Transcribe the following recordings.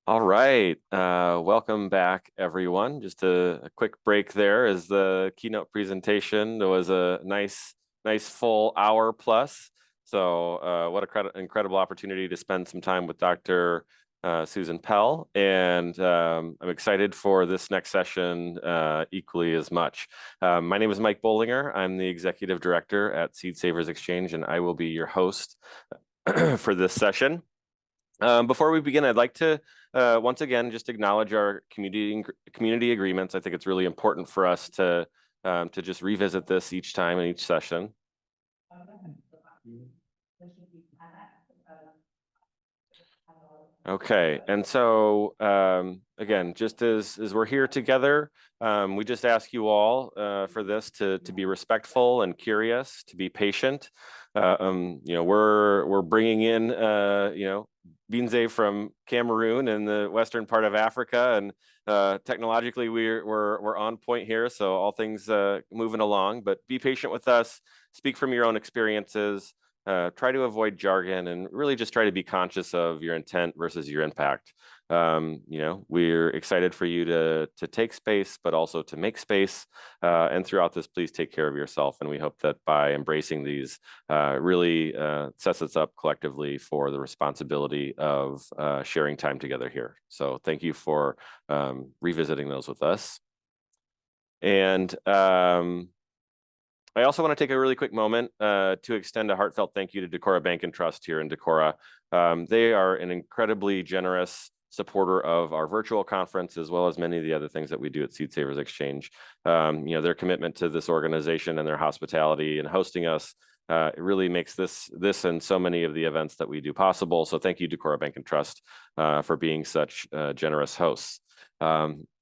All right. Welcome back, everyone. Just a quick break there as the keynote presentation. There was a nice full hour plus. So what an incredible opportunity to spend some time with Dr. Susan Pell. And I'm excited for this next session equally as much. My name is Mike Bollinger. I'm the Executive Director at Seed Savers Exchange, and I will be your host for this session. Before we begin, I'd like to once again just acknowledge our community agreements. I think it's really important for us to just revisit this each time in each session. Okay, and so again, just as we're here together, we just ask you all for this to be respectful and curious, to be patient. We're bringing in Birndze from Cameroon in the western part of Africa, and technologically we're on point here, so all things moving along. But be patient with us. Speak from your own experiences. Try to avoid jargon and really just try to be conscious of your intent versus your impact. We're excited for you to take space, but also to make space. And throughout this, please take care of yourself. And we hope that by embracing these, really sets us up collectively for the responsibility of sharing time together here. So thank you for revisiting those with us. And I also want to take a really quick moment to extend a heartfelt thank you to Decorah Bank and Trust here in Decorah. They are an incredibly generous supporter of our virtual conference, as well as many of the other things that we do at Seed Savers Exchange. Their commitment to this organization and their hospitality and hosting us it really makes this and so many of the events that we do possible. So thank you, Decorah Bank and Trust, for being such generous hosts.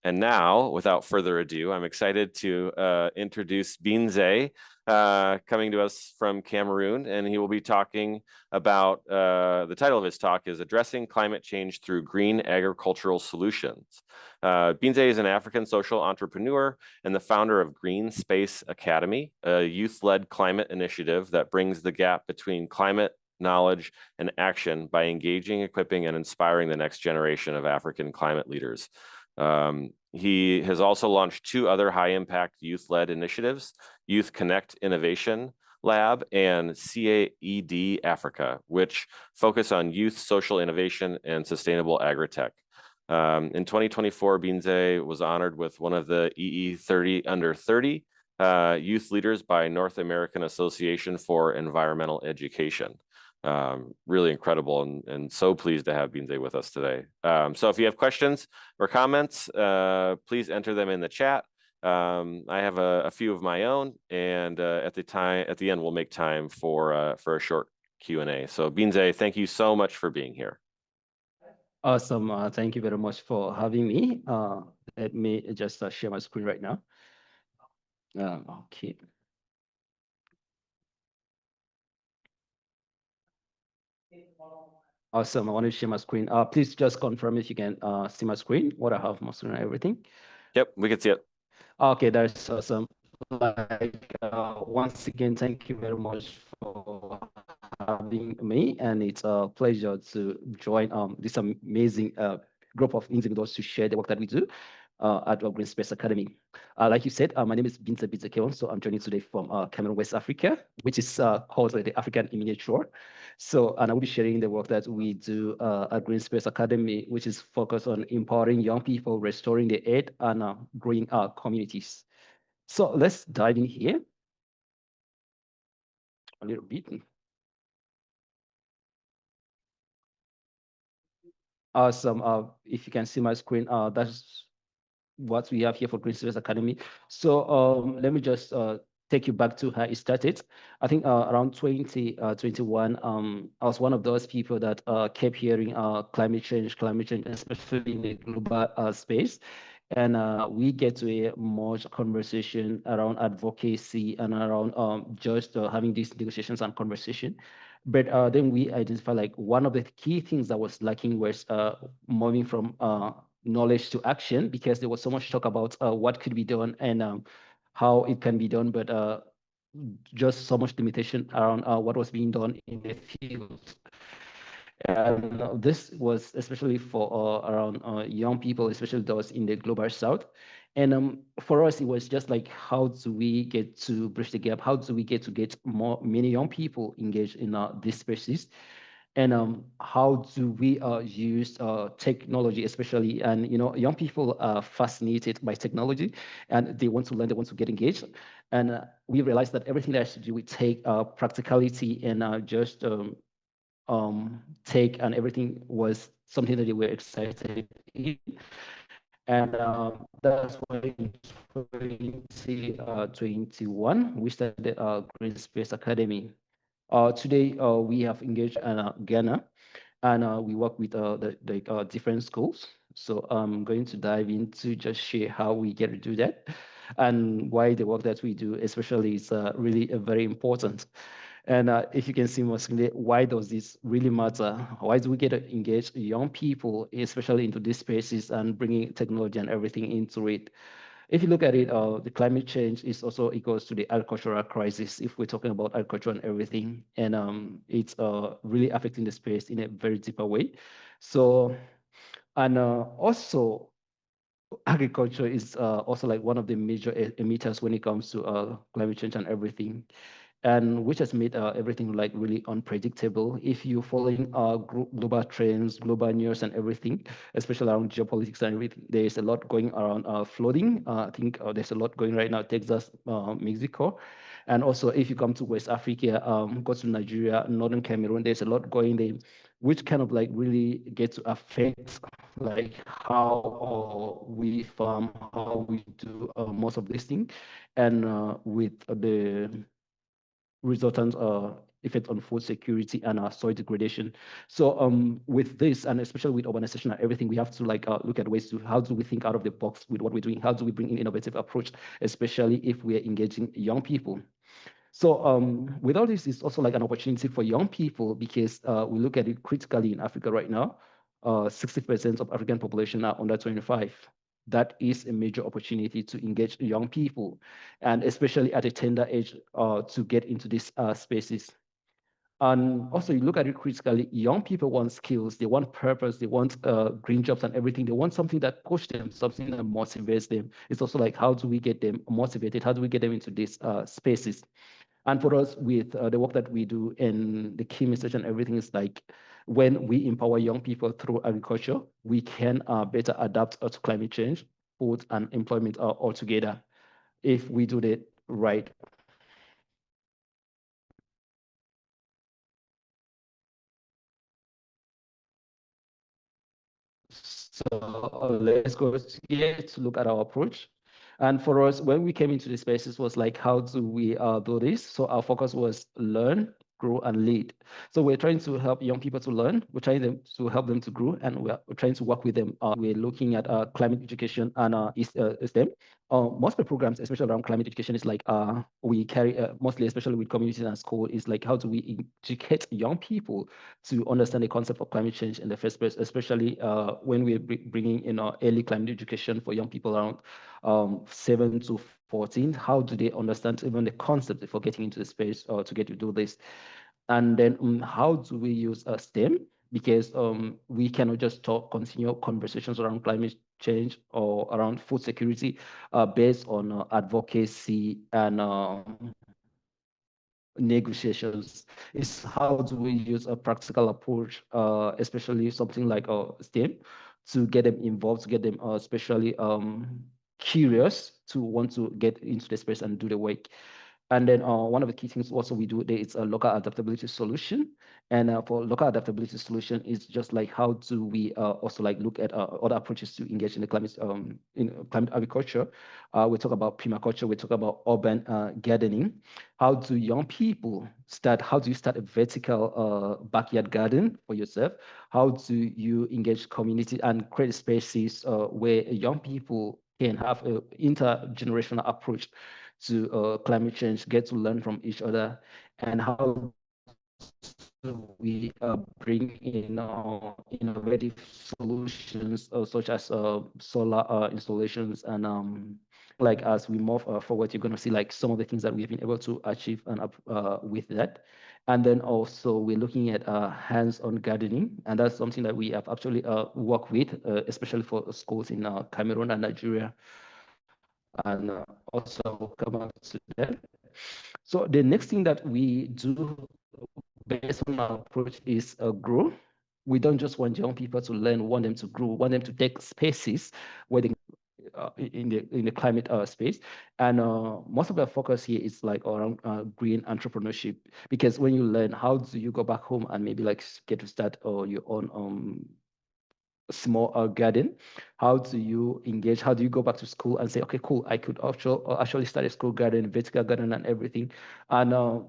And now, without further ado, I'm excited to introduce Birndze, coming to us from Cameroon, and he will be talking about, the title of his talk is Addressing Climate Change Through Green Agricultural Solutions. Birndze is an African social entrepreneur and the founder of Green Space Academy, a youth-led climate initiative that brings the gap between climate knowledge and action by engaging, equipping, and inspiring the next generation of African climate leaders. He has also launched 2 other high-impact youth-led initiatives, Youth Connect Innovation Lab and CAED Africa, which focus on youth social innovation and sustainable agritech. In 2024, Birndze was honored with one of the EE30 Under 30 youth leaders by North American Association for Environmental Education. Really incredible, and so pleased to have Birndze with us today. So if you have questions or comments, please enter them in the chat. I have a few of my own, and at the end, we'll make time for a short Q&A. So Birndze, thank you so much for being here. Awesome. Thank you very much for having me. Let me just share my screen right now. Okay. Awesome. I want to share my screen. Please just confirm if you can see my screen, what I have my screen and everything. Yep, we can see it. Okay, that's awesome. Once again, thank you very much for having me, and it's a pleasure to join this amazing group of individuals to share the work that we do at our Green Space Academy. Like you said, my name is Birndze Bete, so I'm joining today from Cameroon, West Africa, which is called the African in miniature. So, and I will be sharing the work that we do at Green Space Academy, which is focused on empowering young people, restoring the earth, and growing our communities. So let's dive in here a little bit. Awesome. If you can see my screen, that's what we have here for Green Space Academy. So let me just take you back to how it started. I think around 2021, I was one of those people that kept hearing climate change, especially in the global space. And we get to a much conversation around advocacy and around just having these negotiations and conversation. But then we identify like one of the key things that was lacking was moving from knowledge to action, because there was so much talk about what could be done and how it can be done, but just so much limitation around what was being done in the field. And this was especially for around young people, especially those in the global south. And for us, it was just like, how do we get to bridge the gap? How do we get many young people engaged in these spaces? And how do we use technology, especially, and young people are fascinated by technology, and they want to learn, they want to get engaged. And we realized that everything that has to do with practicality and just take and everything was something that they were excited in. And that's why in 2021, we started Green Space Academy. Today, we have engaged Ghana, and we work with the different schools. So I'm going to dive into just share how we get to do that and why the work that we do, especially, is really very important. And if you can see more clearly, why does this really matter? Why do we get to engage young people, especially into these spaces, and bringing technology and everything into it? If you look at it, the climate change is also equals to the agricultural crisis, if we're talking about agriculture and everything. And it's really affecting the space in a very deeper way. So, and also, agriculture is also like one of the major emitters when it comes to climate change and everything, and which has made everything like really unpredictable. If you're following global trends, global news and everything, especially around geopolitics and everything, there is a lot going around flooding. I think there's a lot going right now, Texas, Mexico. And also, if you come to West Africa, go to Nigeria, Northern Cameroon, there's a lot going there, which kind of like really get to affect like how we farm, how we do most of this thing, and with the resultant effect on food security and soil degradation. So with this, and especially with urbanization and everything, we have to like look at ways to how do we think out of the box with what we're doing? How do we bring in innovative approach, especially if we're engaging young people? So with all this, it's also like an opportunity for young people, because we look at it critically in Africa right now. 60% of African population are under 25. That is a major opportunity to engage young people, and especially at a tender age, to get into these spaces. And also, you look at it critically, young people want skills, they want purpose, they want green jobs and everything. They want something that pushes them, something that motivates them. It's also like, how do we get them motivated? How do we get them into these spaces? And for us, with the work that we do and the key message and everything, is like, when we empower young people through agriculture, we can better adapt to climate change, food, and employment all together if we do that right. So let's go here to look at our approach. And for us, when we came into the spaces, was like, how do we do this? So our focus was learn, grow, and lead. So we're trying to help young people to learn. We're trying to help them to grow, and we're trying to work with them. We're looking at climate education and STEM. Most of the programs, especially around climate education, is like we carry mostly, especially with communities and school, is like, how do we educate young people to understand the concept of climate change in the first place, especially when we're bringing in early climate education for young people around 7 to 14. How do they understand even the concept before getting into the space to get to do this? And then how do we use STEM? Because we cannot just continue conversations around climate change or around food security based on advocacy and negotiations. Is how do we use a practical approach, especially something like STEM, to get them involved, to get them especially curious to want to get into the space and do the work. And then one of the key things also we do there is a local adaptability solution. And for local adaptability solution, is just like, how do we also like look at other approaches to engage in the climate in climate agriculture. We talk about permaculture, we talk about urban gardening. How do young people start? How do you start a vertical backyard garden for yourself? How do you engage community and create spaces where young people can have an intergenerational approach to climate change, get to learn from each other? And how do we bring in innovative solutions such as solar installations? And like, as we move forward, you're going to see like some of the things that we've been able to achieve and with that. And then also we're looking at hands-on gardening, and that's something that we have actually worked with, especially for schools in Cameroon and Nigeria. And also I'll come back to that. So the next thing that we do based on our approach is grow. We don't just want young people to learn, we want them to grow, want them to take spaces where they in the climate space. And most of the focus here is like around green entrepreneurship, because when you learn, how do you go back home and maybe like get to start your own small garden? How do you engage? How do you go back to school and say, okay, cool, I could actually start a school garden, vertical garden and everything? And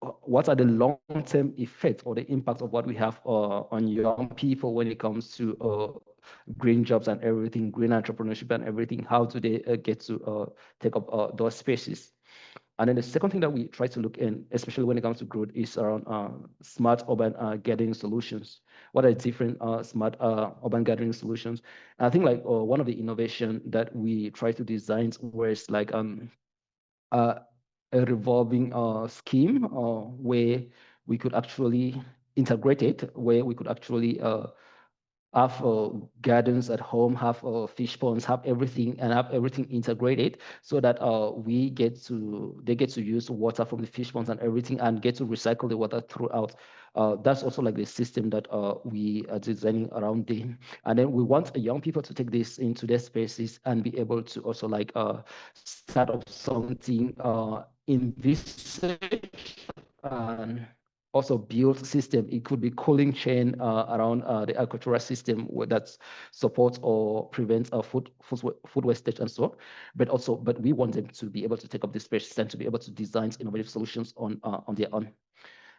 what are the long-term effects or the impact of what we have on young people when it comes to green jobs and everything, green entrepreneurship and everything? How do they get to take up those spaces? And then the second thing that we try to look in, especially when it comes to growth, is around smart urban gathering solutions. What are different smart urban gathering solutions? And I think like one of the innovation that we try to design was like a revolving scheme where we could actually integrate it, where we could actually have gardens at home, have fish ponds, have everything, and have everything integrated, so that they get to use water from the fish ponds and everything, and get to recycle the water throughout. That's also like the system that we are designing around them. And then we want young people to take this into their spaces and be able to also like start up something in research and also build system. It could be cooling chain around the agricultural system that supports or prevents food wastage and so on. But we want them to be able to take up this space and to be able to design innovative solutions on their own.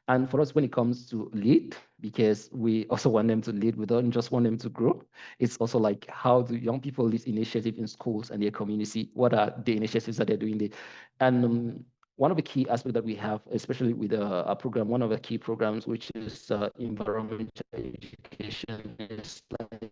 And for us, when it comes to lead, because we also want them to lead, we don't just want them to grow. It's also like, how do young people lead initiative in schools and their community? What are the initiatives that they're doing there? And one of the key aspects that we have, especially with our program, one of the key programs, which is environmental education, is like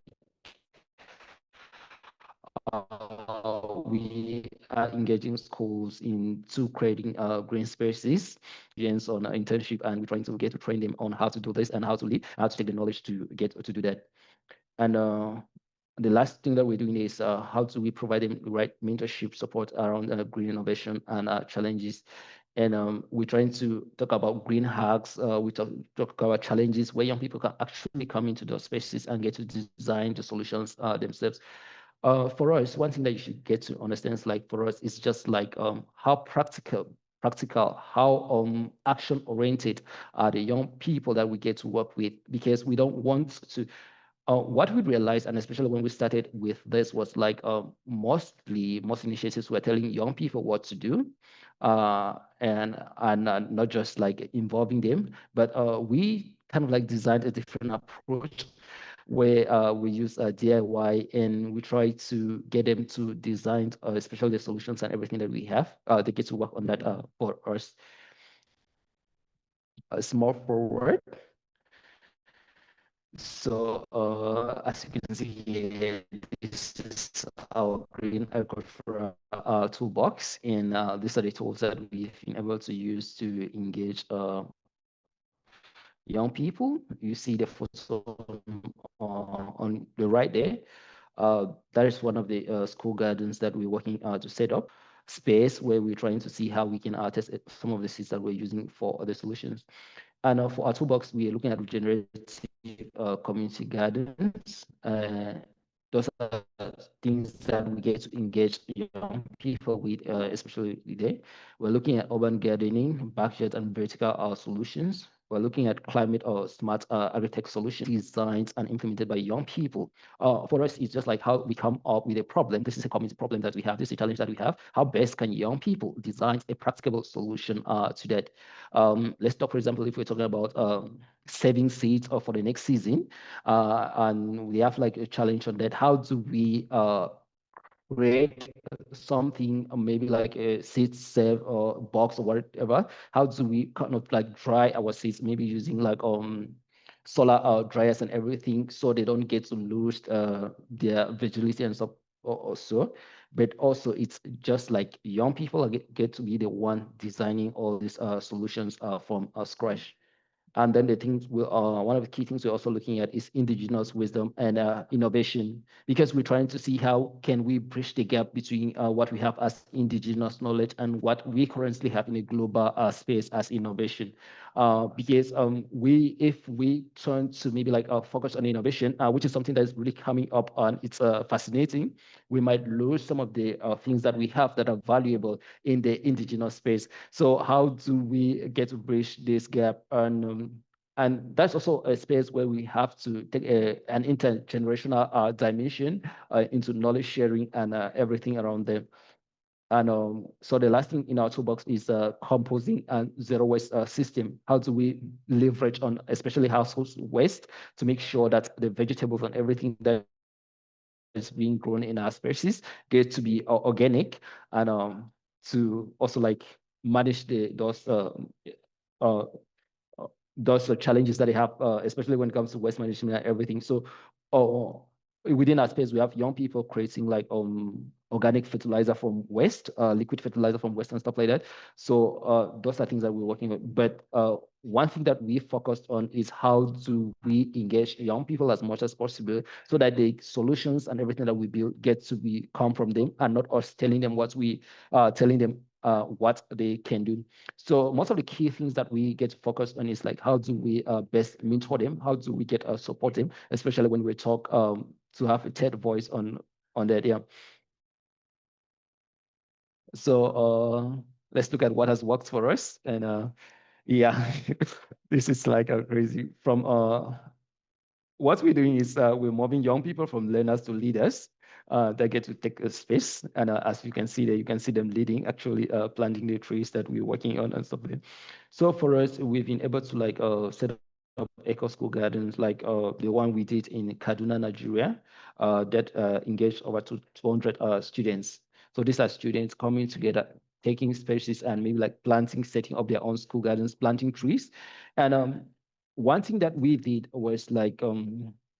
we are engaging schools into creating green spaces, on internship, and we're trying to get to train them on how to do this and how to lead, how to take the knowledge to get to do that. And the last thing that we're doing is how do we provide them the right mentorship support around green innovation and challenges. And we're trying to talk about green hacks. We talk about challenges where young people can actually come into those spaces and get to design the solutions themselves. For us, one thing that you should get to understand is like, for us, it's just like how practical, how action oriented are the young people that we get to work with, because we don't want to. What we realized, and especially when we started with this, was like most initiatives were telling young people what to do, and not just like involving them, but we kind of like designed a different approach where we use DIY, and we try to get them to design, especially the solutions and everything that we have. They get to work on that for us. Small forward. So as you can see here, this is our green agriculture toolbox, and these are the tools that we've been able to use to engage young people. You see the photo on the right there. That is one of the school gardens that we're working to set up space, where we're trying to see how we can test some of the seeds that we're using for other solutions. And for our toolbox, we are looking at regenerative community gardens. Those are things that we get to engage young people with, especially today. We're looking at urban gardening, backyard and vertical solutions. We're looking at climate or smart agritech solutions designed and implemented by young people. For us, it's just like how we come up with a problem. This is a community problem that we have. This is a challenge that we have. How best can young people design a practicable solution to that? Let's talk, for example, if we're talking about saving seeds for the next season, and we have like a challenge on that. How do we create something, maybe like a seed save or box or whatever? How do we kind of like dry our seeds, maybe using like solar dryers and everything, so they don't get to lose their vigility and stuff or so? but also it's just like young people get to be the one designing all these solutions from scratch. And then the things one of the key things we're also looking at is indigenous wisdom and innovation, because we're trying to see how can we bridge the gap between what we have as indigenous knowledge and what we currently have in a global space as innovation. Because if we turn to maybe like focus on innovation, which is something that is really coming up and it's fascinating, we might lose some of the things that we have that are valuable in the indigenous space. So how do we get to bridge this gap? And that's also a space where we have to take an intergenerational dimension into knowledge sharing and everything around them. And so the last thing in our toolbox is composting and zero waste system. How do we leverage on especially household waste to make sure that the vegetables and everything that is being grown in our spaces get to be organic, and to also like manage uh, those challenges that they have, especially when it comes to waste management and everything. So within our space, we have young people creating like organic fertilizer from waste, liquid fertilizer from waste and stuff like that. So those are things that we're working with. But one thing that we focused on is how do we engage young people as much as possible so that the solutions and everything that we build get to come from them and not us telling them what they can do. So most of the key things that we get focused on is like, how do we best mentor them? How do we get support them, especially when we talk to have a third voice on that. Yeah. So let's look at what has worked for us. And yeah, this is like a crazy from what we're doing is we're moving young people from learners to leaders. They get to take a space, and as you can see there, you can see them leading, actually planting the trees that we're working on and stuff like that. So for us, we've been able to like set up eco school gardens, like the one we did in Kaduna, Nigeria, that engaged over 200 students. So these are students coming together, taking spaces and maybe like planting, setting up their own school gardens, planting trees, and one thing that we did was like,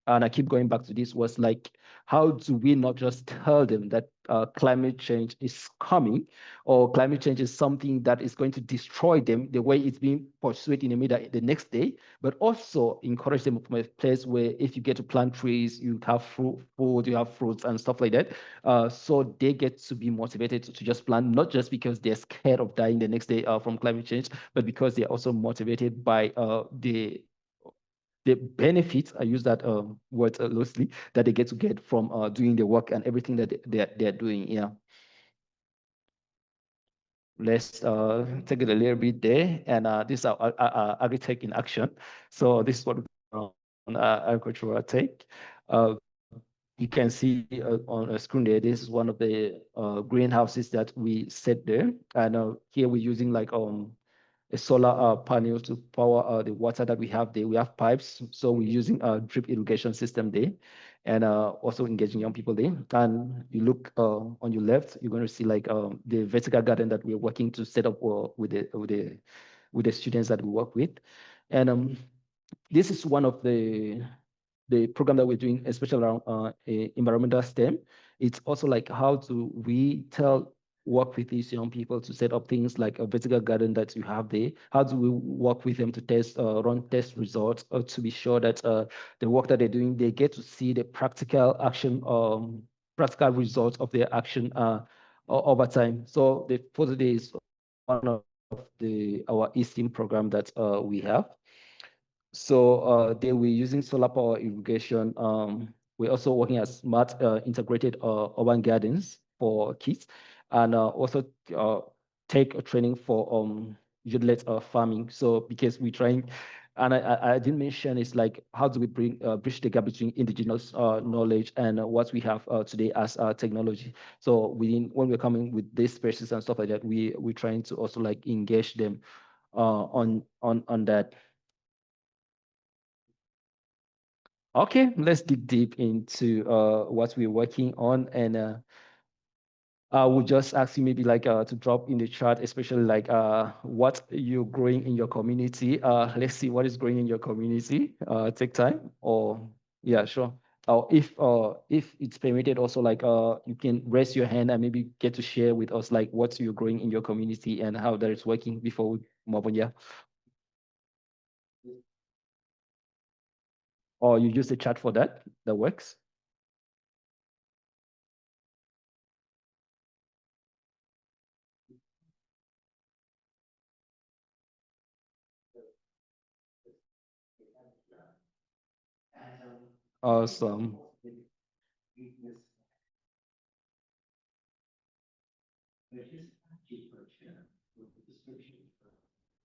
and I keep going back to this, was like, how do we not just tell them that climate change is coming, or climate change is something that is going to destroy them the way it's being pursued in the media the next day, but also encourage them from a place where if you get to plant trees, you have food, you have fruits and stuff like that. So they get to be motivated to just plant, not just because they're scared of dying the next day from climate change, but because they're also motivated by the benefits, I use that word loosely, that they get from doing the work and everything that they're doing. Yeah. Let's take it a little bit there. And this is our agritech in action. So this is what we call agricultural tech. You can see on a screen there, this is one of the greenhouses that we set there. And here we're using like a solar panel to power the water that we have there. We have pipes, so we're using a drip irrigation system there, and also engaging young people there. And you look on your left, you're going to see like the vertical garden that we're working to set up with the students that we work with. And this is one of the program that we're doing, especially around environmental STEM. It's also like, how do we work with these young people to set up things like a vertical garden that you have there? How do we work with them to run test results, or to be sure that the work that they're doing, they get to see the practical action, practical results of their action over time. So the photo there is one of our eSTEAM program that we have. So they were using solar power irrigation. We're also working as smart integrated urban gardens for kids, and also take a training for youth-led farming. So because we're trying, and I didn't mention, it's like, how do we bridge the gap between indigenous knowledge and what we have today as technology. So when we're coming with these spaces and stuff like that, we're trying to also like engage them on that. Okay, let's dig deep into what we're working on, and I would just ask you maybe like to drop in the chat, especially like what you're growing in your community. Let's see what is growing in your community. Take time, or yeah, sure. or if it's permitted, also like you can raise your hand and maybe get to share with us like what you're growing in your community and how that is working before we move on. Yeah. Or you use the chat for that. That works. Awesome.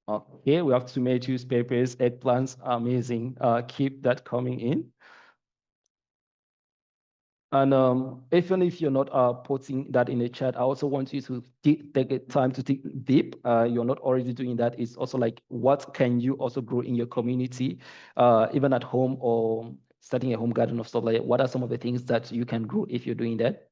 Okay, we have tomatoes, peppers, eggplants. Amazing. Keep that coming in. And even if you're not putting that in the chat, I also want you to take a time to think deep. You're not already doing that. It's also like, what can you also grow in your community, even at home or starting a home garden of stuff like that? What are some of the things that you can grow if you're doing that?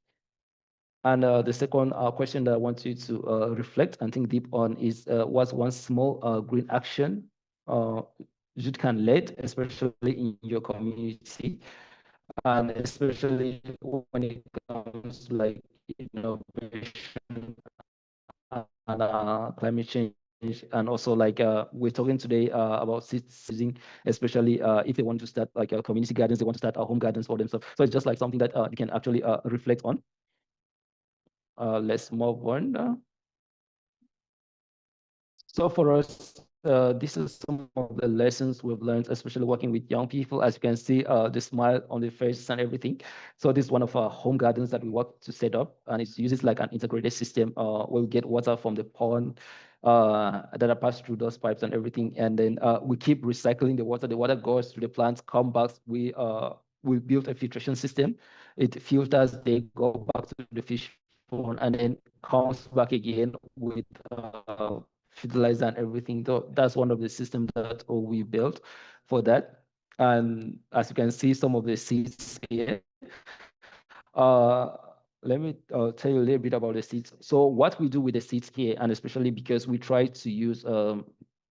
And the second question that I want you to reflect and think deep on is what's one small green action you can lead, especially in your community, and especially when it comes to like innovation and climate change. And also like we're talking today about seeding, especially if they want to start like community gardens, they want to start home gardens for themselves. So it's just like something that you can actually reflect on. Let's move on now. So for us, this is some of the lessons we've learned, especially working with young people. As you can see, the smile on their faces and everything. So this is one of our home gardens that we work to set up, and it uses like an integrated system where we get water from the pond that are passed through those pipes and everything, and then we keep recycling the water. The water goes to the plants, come back. We built a filtration system. It filters, they go back to the fish pond, and then comes back again with fertilizer and everything. So that's one of the systems that we built for that. And as you can see, some of the seeds here. Uh, Let me tell you a little bit about the seeds. So what we do with the seeds here, and especially because we try to use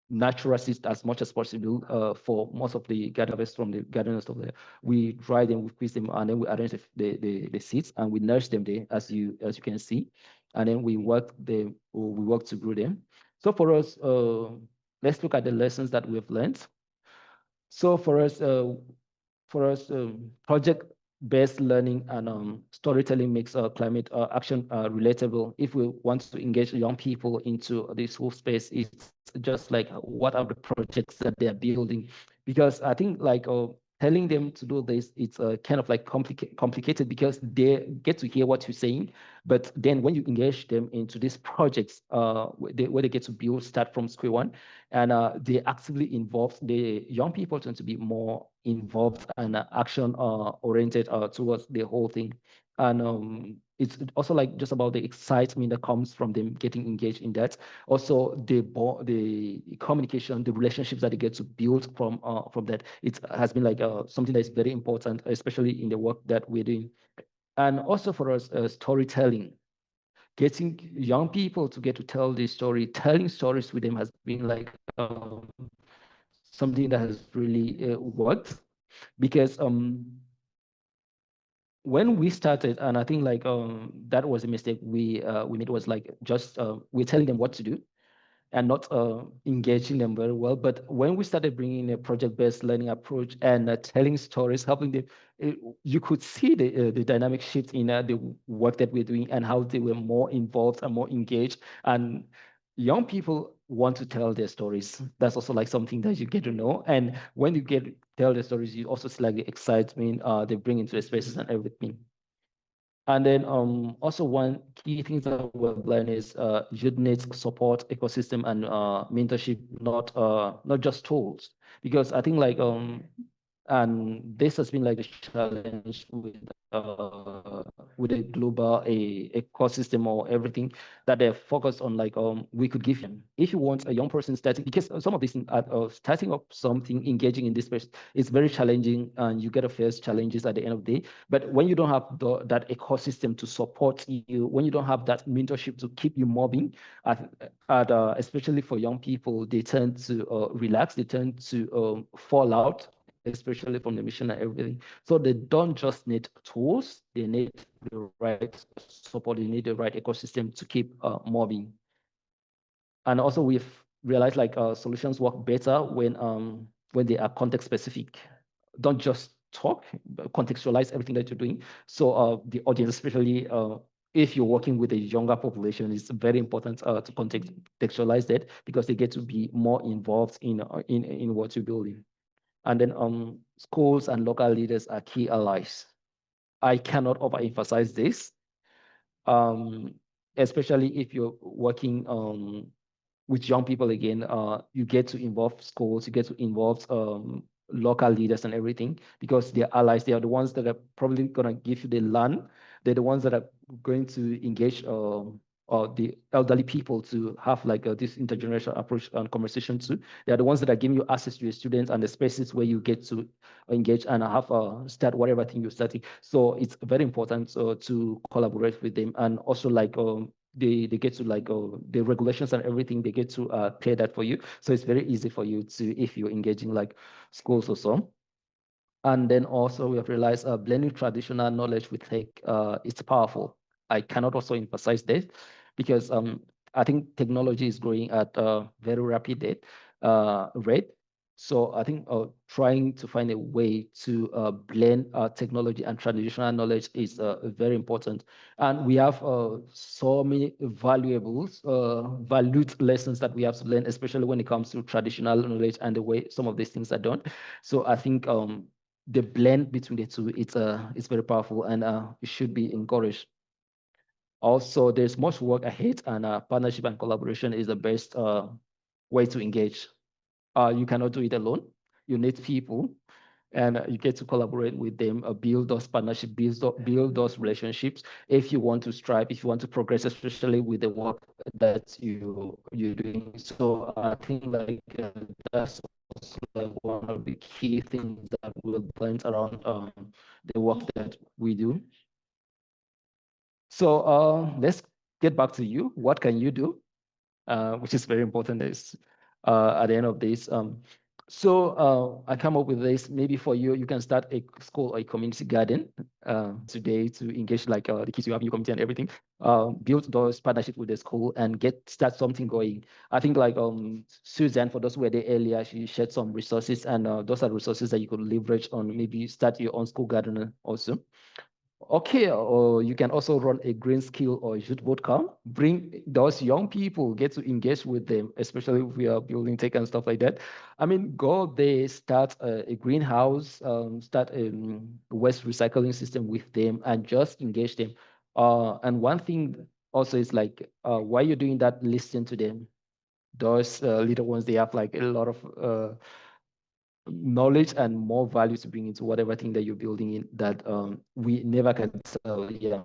natural seeds as much as possible for most of the garden harvest from the garden and stuff there. We dry them, we freeze them, and then we arrange the seeds and we nurse them there as you can see, and then we work to grow them. So for us, let's look at the lessons that we've learned. So for us, project-based learning and storytelling makes climate action relatable. If we want to engage young people into this whole space, it's just like what are the projects that they're building? Because I think like telling them to do this, it's kind of like complicated because they get to hear what you're saying, but then when you engage them into these projects, where they get to build, start from square one, and they actively involved, the young people tend to be more involved and action oriented towards the whole thing. And it's also like just about the excitement that comes from them getting engaged in that. Also, the communication, the relationships that they get to build from that. It has been like something that is very important, especially in the work that we're doing. And also for us, storytelling, getting young people to get to tell this story, telling stories with them has been like something that has really worked, because when we started, and I think like that was a mistake we made, was like just we're telling them what to do and not engaging them very well. But when we started bringing a project-based learning approach and telling stories, helping them, you could see the dynamic shift in the work that we're doing and how they were more involved and more engaged. And young people want to tell their stories. That's also like something that you get to know. And when you get to tell their stories, you also see like the excitement they bring into the spaces and everything. And then also one key thing that we've learned is youth needs support, ecosystem, and mentorship, not just tools. Because I think like and this has been like a challenge with a global ecosystem or everything that they're focused on. Like we could give them, if you want a young person starting, because some of these starting up something, engaging in this space is very challenging, and you get to face challenges at the end of the day. But when you don't have that ecosystem to support you, when you don't have that mentorship to keep you moving, especially for young people, they tend to relax, they tend to fall out, especially from the mission and everything. So they don't just need tools, they need the right support, they need the right ecosystem to keep moving. And also we've realized like solutions work better when they are context specific. Don't just talk, but contextualize everything that you're doing. So the audience, especially if you're working with a younger population, it's very important to contextualize that because they get to be more involved in what you're building. And then schools and local leaders are key allies. I cannot overemphasize this, um, especially if you're working with young people again. You get to involve schools, you get to involve local leaders and everything because they're allies. They are the ones that are probably gonna give you the land. They're the ones that are going to engage the elderly people to have like this intergenerational approach and conversation too. They are the ones that are giving you access to your students and the spaces where you get to engage and have start whatever thing you're starting. So it's very important to collaborate with them and also like they get to like the regulations and everything, they get to clear that for you. So it's very easy for you to, if you're engaging like schools or so. And then also we have realized blending traditional knowledge with tech, it's powerful. I cannot also emphasize this because I think technology is growing at a very rapid rate. So I think trying to find a way to blend technology and traditional knowledge is very important. And we have so many valued lessons that we have to learn, especially when it comes to traditional knowledge and the way some of these things are done. So I think the blend between the two, it's very powerful and it should be encouraged. Also, there's much work ahead, and partnership and collaboration is the best way to engage. You cannot do it alone. You need people, and you get to collaborate with them, build those partnerships, build those relationships. If you want to strive, if you want to progress, especially with the work that you're doing. So I think like that's also like one of the key things that will blend around the work that we do. So let's get back to you. What can you do? Which is very important is at the end of this. So I come up with this. Maybe for you, you can start a school or a community garden today to engage like the kids you have in your community and everything. Build those partnerships with the school and start something going. I think like Suzanne, for those who were there earlier, she shared some resources, and those are resources that you could leverage on maybe start your own school garden also. Okay, or you can also run a green skill or youth bootcamp. Bring those young people, get to engage with them, especially if we are building tech and stuff like that. I mean, go there, start a greenhouse, start a waste recycling system with them, and just engage them. And one thing also is like, while you're doing that, listen to them. Those little ones, they have like a lot of knowledge and more value to bring into whatever thing that you're building in that we never can tell. Yeah.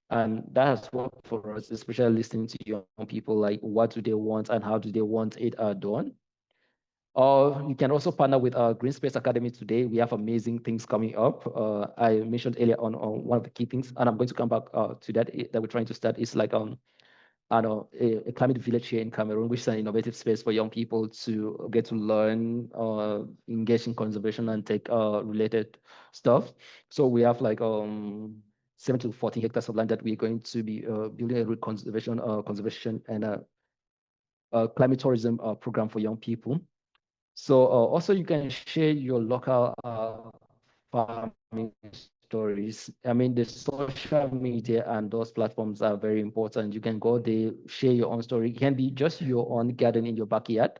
And that has worked for us, especially listening to young people, like what do they want and how do they want it done. Or you can also partner with our Green Space Academy today. We have amazing things coming up. I mentioned earlier on one of the key things, and I'm going to come back to that we're trying to start is like I know a climate village here in Cameroon, which is an innovative space for young people to get to learn, engage in conservation and tech related stuff. So we have like 7 to 14 hectares of land that we're going to be building a root conservation and climate tourism program for young people. So also you can share your local farming stories. I mean, the social media and those platforms are very important. You can go there, share your own story. It can be just your own garden in your backyard.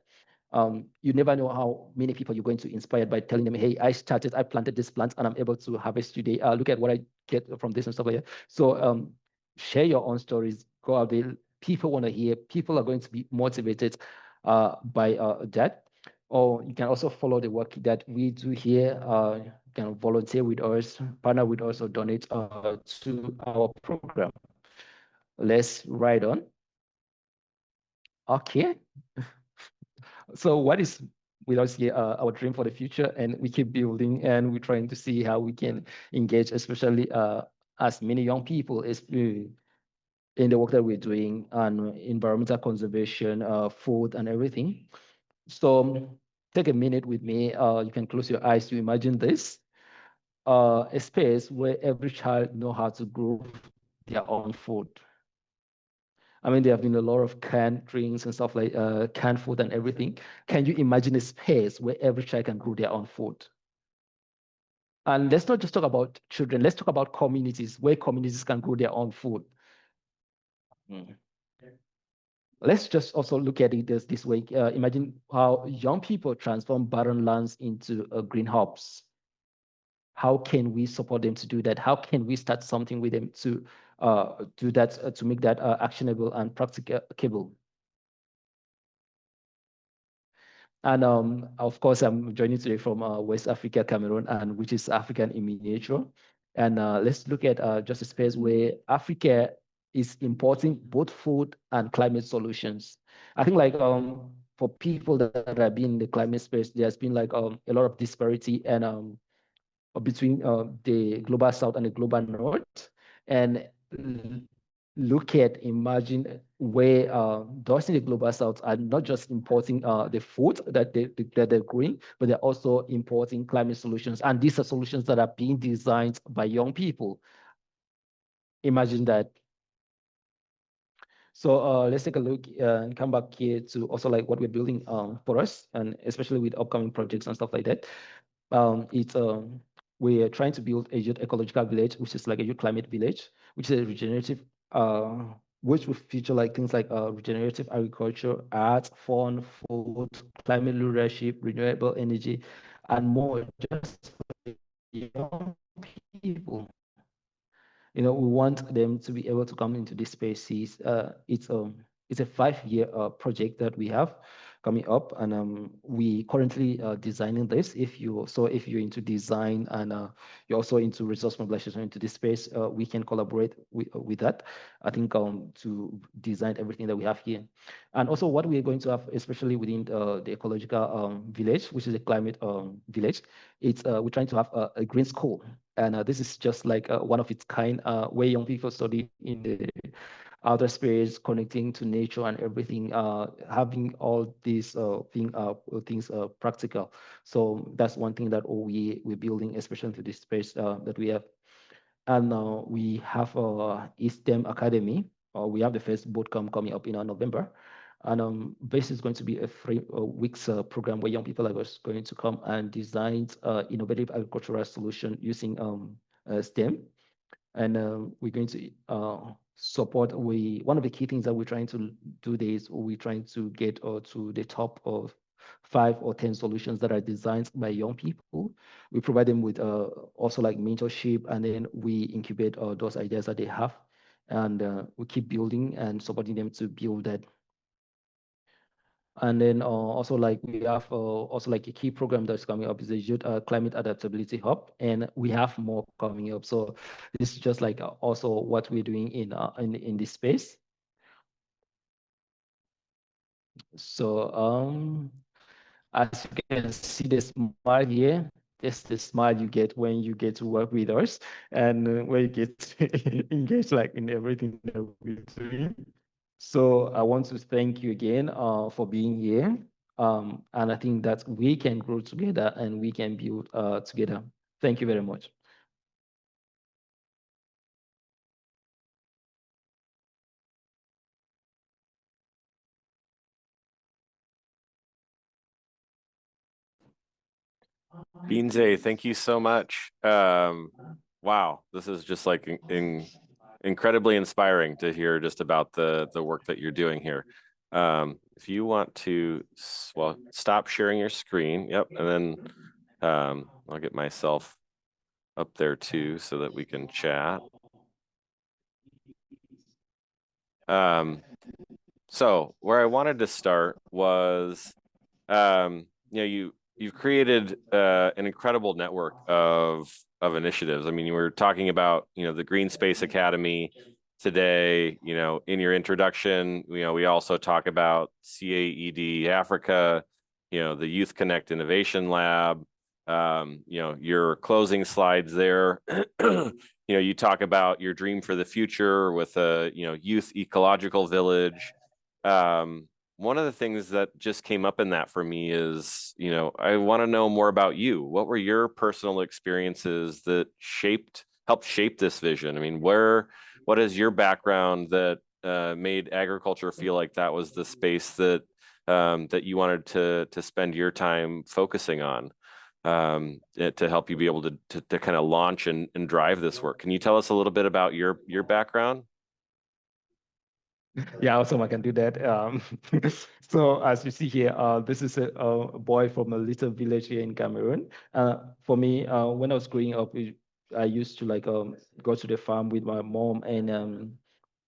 You never know how many people you're going to inspire by telling them, hey, I planted this plant and I'm able to harvest today. Look at what I get from this and stuff like that. So share your own stories, go out there. People want to hear, people are going to be motivated by that. Or you can also follow the work that we do here. You can volunteer with us, partner with us, or donate to our program. Let's ride on. Okay. So what is with us here, our dream for the future? And we keep building and we're trying to see how we can engage, especially as many young people in the work that we're doing on environmental conservation, food and everything. So take a minute with me. You can close your eyes to imagine this. A space where every child know how to grow their own food. I mean, there have been a lot of canned drinks and stuff like canned food and everything. Can you imagine a space where every child can grow their own food? And let's not just talk about children. Let's talk about communities, where communities can grow their own food. Let's just also look at it this way. Imagine how young people transform barren lands into green hubs. How can we support them to do that? How can we start something with them to do that, to make that actionable and practicable? And of course, I'm joining today from West Africa, Cameroon, and which is African in miniature. And let's look at just a space where Africa is importing both food and climate solutions. I think like for people that have been in the climate space, there's been like a lot of disparity and between the global south and the global north. And imagine where those in the global south are not just importing the food that they're growing, but they're also importing climate solutions. And these are solutions that are being designed by young people. Imagine that. So let's take a look and come back here to also like what we're building for us, and especially with upcoming projects and stuff like that. We're trying to build a youth ecological village, which is like a youth climate village, which is a regenerative, which will feature like things like regenerative agriculture, art, fun, food, climate leadership, renewable energy, and more, just for young people. You know, we want them to be able to come into this spaces. It's a 5-year project that we have coming up, and we currently designing this. If you're into design and you're also into resource mobilization into this space, we can collaborate with that. I think to design everything that we have here, and also what we are going to have, especially within the ecological village, which is a climate village. It's we're trying to have a green school. And this is just like one of its kind, where young people study in the outer space, connecting to nature and everything, having all these things practical. So that's one thing that we're building, especially to this space that we have. And we have STEM Academy. We have the first boot camp coming up in November. And this is going to be a 3 weeks program where young people are going to come and design innovative agricultural solution using STEM. And we're going to support. One of the key things that we're trying to do is we're trying to get to the top of 5 or 10 solutions that are designed by young people. We provide them with also like mentorship, and then we incubate those ideas that they have, and we keep building and supporting them to build that. And then also like we have also like a key program that's coming up is the Youth Climate Adaptability Hub, and we have more coming up. So this is just like also what we're doing in this space. So as you can see the smile here, that's the smile you get when you get to work with us, and when you get engaged like in everything that we're doing. So I want to thank you again for being here. And I think that we can grow together and we can build together. Thank you very much. Birndze, thank you so much. Wow, this is just like incredibly inspiring to hear just about the work that you're doing here. If you want to, well, stop sharing your screen. Yep, and then I'll get myself up there too so that we can chat. So where I wanted to start was, you've created an incredible network of initiatives. I mean, you were talking about, the Green Space Academy today, in your introduction, we also talk about CAED Africa, the Youth Connect Innovation Lab, your closing slides there. You talk about your dream for the future with a, youth ecological village. one of the things that just came up in that for me is, I want to know more about you. What were your personal experiences that helped shape this vision? I mean, what is your background that made agriculture feel like that was the space that that you wanted to spend your time focusing on, to help you be able to kind of launch and drive this work? Can you tell us a little bit about your background? Yeah, awesome. I can do that. So as you see here, this is a boy from a little village here in Cameroon. For me, when I was growing up, I used to like go to the farm with my mom, and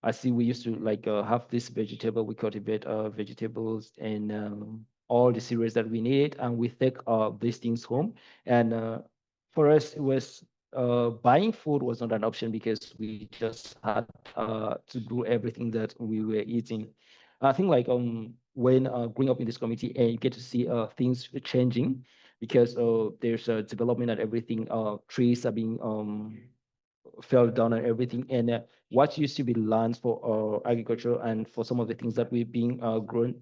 I see we used to like have this vegetable. We cultivate vegetables and all the cereals that we need, and we take these things home. And for us, it was buying food was not an option because we just had to do everything that we were eating. I think like when growing up in this community and you get to see things changing because there's a development and everything. Trees are being fell down and everything, and what used to be lands for agriculture and for some of the things that we've been grown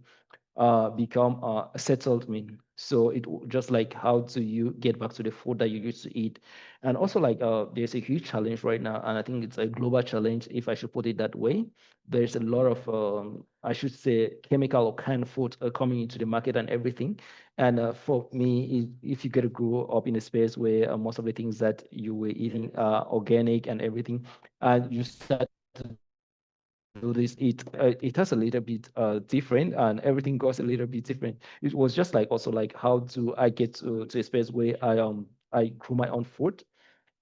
become settlement. So just like how do you get back to the food that you used to eat, and also like there's a huge challenge right now, and I think it's a global challenge if I should put it that way. There's a lot of I should say chemical or canned food coming into the market and everything. And for me, if you get to grow up in a space where most of the things that you were eating are organic and everything, and you start to do this, it has a little bit different, and everything goes a little bit different. It was just like also like how do I get to a space where I grew my own food.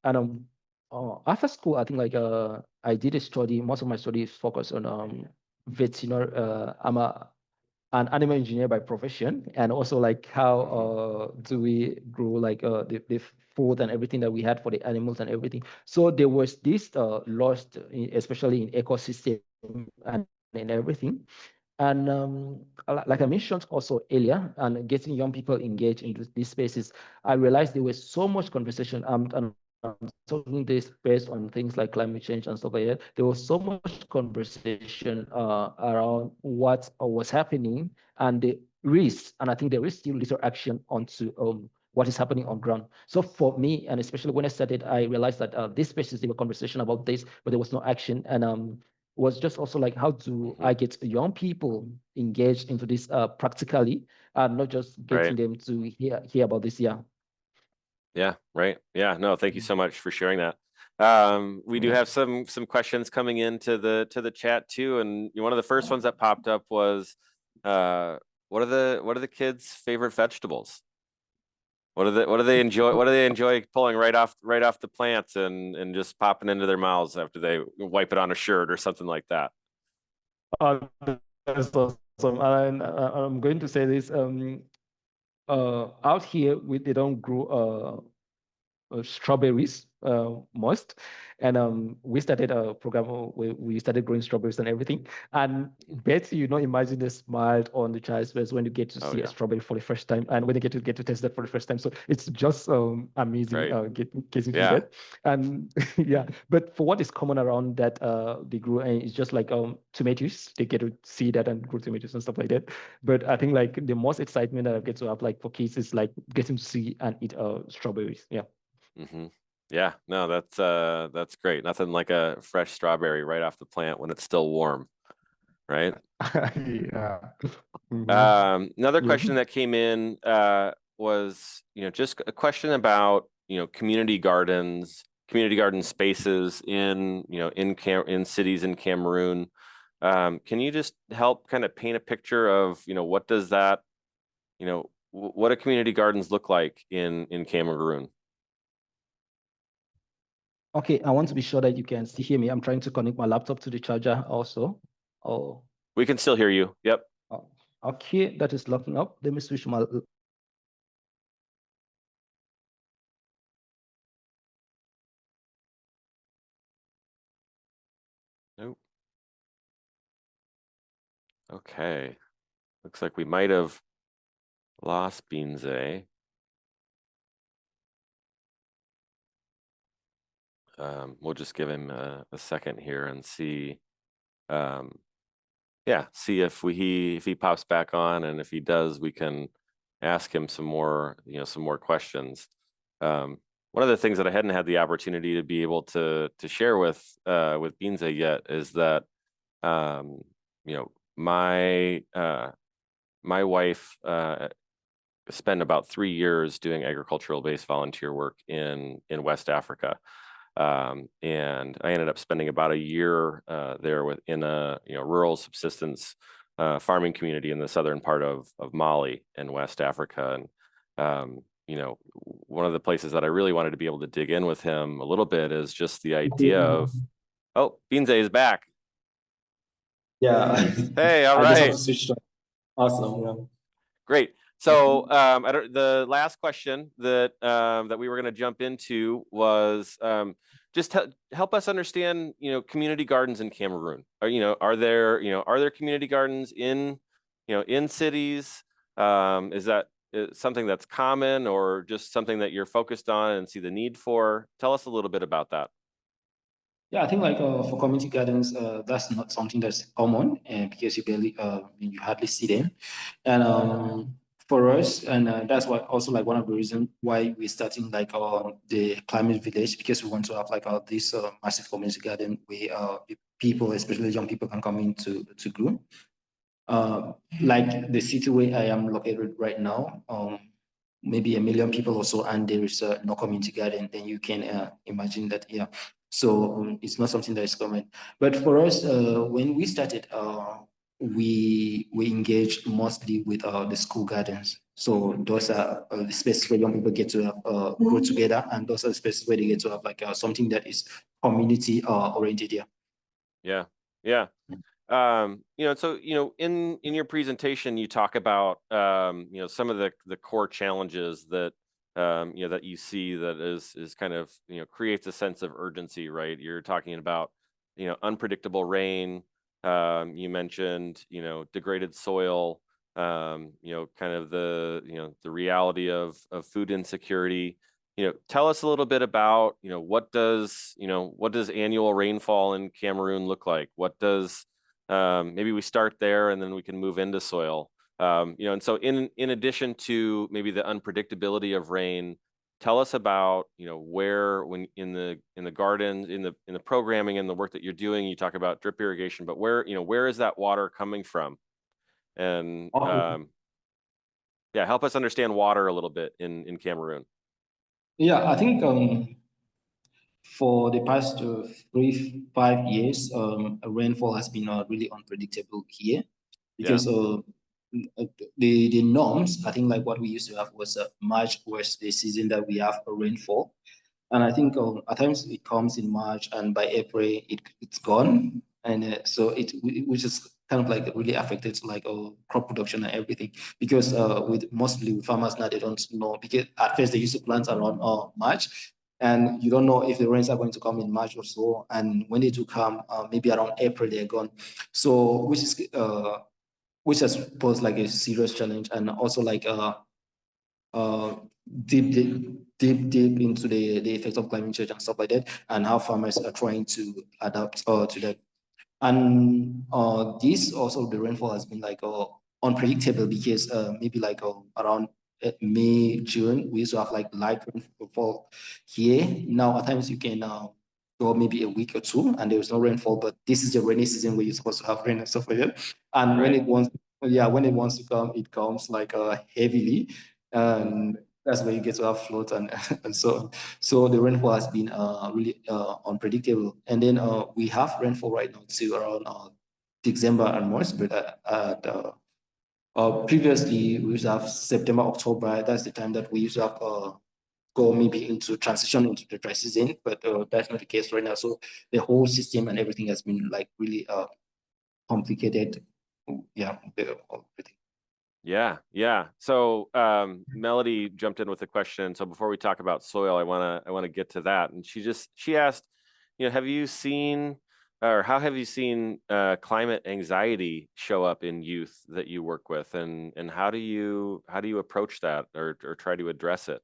And after school, I think like I did a study. Most of my studies focused on veterinary. I'm an animal engineer by profession, and also like how Hmm. do we grow like the food and everything that we had for the animals and everything. So there was this lost, especially in ecosystem and in everything. And like I mentioned also earlier, and getting young people engaged into these spaces, I realized there was so much conversation. And I'm talking this based on things like climate change and stuff like that. There was so much conversation around what was happening and the risks. And I think there is still little action onto what is happening on ground. So for me, and especially when I started, I realized that this space is a conversation about this, but there was no action. And was just also like how do Hmm. I get young people engaged into this practically, and not just Right. getting them to hear about this. Yeah. Yeah, right. Yeah, no, thank you Mm. so much for sharing that. We do Yeah. have some questions coming into the chat too, and one of the first ones that popped up was, uh, what are the kids' favorite vegetables? What do they enjoy? What do they enjoy pulling right off the plants and just popping into their mouths after they wipe it on a shirt or something like that? Uh, that's awesome. And I'm going to say this. Out here, they don't grow strawberries most, and we started a program where we started growing strawberries and everything. And Mhm. Betsy, imagine the smile on the child's face when you get to Oh see a yeah, strawberry for the first time, and when you get to taste that for the first time. So it's just amazing right. getting to Yeah. that. And yeah, but for what is common around that they grew, and it's just like tomatoes. They get to see that and grow tomatoes and stuff like that. But I think like the most excitement that I get to have like for kids is like getting to see and eat strawberries. Yeah. Hmm. Yeah, no, that's great. Nothing like a fresh strawberry right off the plant when it's still warm, right? Yeah. Hmm. Another Yeah. question that came in was, just a question about, community garden spaces in cities in Cameroon. Can you just help kind of paint a picture of, what does that, what do community gardens look like in Cameroon? Okay, I want to be sure that you can still hear me. I'm trying to connect my laptop to the charger also. Oh, We can still hear you. Yep. oh, okay, that is locking up. Let me switch my. Nope. Okay. Looks like we might have lost Birndze. We'll just give him a second here and see. Um, yeah, see if he pops back on, and if he does, we can ask him some more, some more questions. One of the things that I hadn't had the opportunity to be able to share with Birndze yet is that my my wife spent about 3 years doing agricultural based volunteer work in West Africa. And I ended up spending about a year there in a rural subsistence farming community in the southern part of Mali in West Africa. And one of the places that I really wanted to be able to dig in with him a little bit is just the idea of, oh, Birndze is back. Yeah. Hey, all I just have right, to switch to awesome. Yeah. great. So the last question that that we were going to jump into was just help us understand, community gardens in Cameroon. Are there community gardens in cities? Is that something that's common, or just something that you're focused on and see the need for? Tell us a little bit about that. Yeah, I think like for community gardens, that's not something that's common, because you hardly see them. And for us, and that's why also like one of the reasons why we're starting like the climate village, because we want to have like this massive community garden where people, especially young people, can come in to grow. Like the city where I am located right now, maybe 1 million people or so, and there is no community garden, then you can imagine that, yeah. So it's not something that is common. But for us, when we started, we engaged mostly with the school gardens. So those are the spaces where young people get to have, grow together, and those are the spaces where they get to have like something that is community oriented. Yeah. Yeah, yeah. So in your presentation, you talk about some of the core challenges that that you see that is kind of creates a sense of urgency, right? You're talking about unpredictable rain. You mentioned degraded soil. Kind of the reality of food insecurity. Tell us a little bit about what does annual rainfall in Cameroon look like? What does maybe we start there and then we can move into soil. And so in addition to maybe the unpredictability of rain, tell us about where, when in the garden, in the programming and the work that you're doing, you talk about drip irrigation, but where is that water coming from? And yeah, help us understand water a little bit in Cameroon. Yeah, I think for the past 5 years, rainfall has been really unpredictable here, because the norms, I think like what we used to have was March was the season that we have a rainfall. And I think at times it comes in March, and by April it's gone. And so which is kind of like really affected like crop production and everything, because with mostly with farmers now, they don't know, because at first they used to plant around March, and you don't know if the rains are going to come in March or so. And when they do come, maybe around April they're gone. So which has posed like a serious challenge, and also like uh, deep into the effects of climate change and stuff like that, and how farmers are trying to adapt to that. And this also, the rainfall has been like unpredictable, because maybe like around May, June, we used to have like light rainfall here. Now at times you can go maybe a week or two and there is no rainfall, but this is the rainy season where you're supposed to have rain and stuff like that. And when it wants, yeah, when it wants to come, it comes like heavily, and that's where you get to have flood and and so on. So the rainfall has been really unpredictable. And then we have rainfall right now till around December and March, but previously we used to have September, October. That's the time that we used to have go maybe into transition into the dry season, but that's not the case right now. So the whole system and everything has been like really complicated. Yeah, everything. Yeah. So Melody jumped in with a question. So before we talk about soil, I wanna get to that. And she asked, have you seen, or how have you seen climate anxiety show up in youth that you work with, and how do you approach that, or try to address it?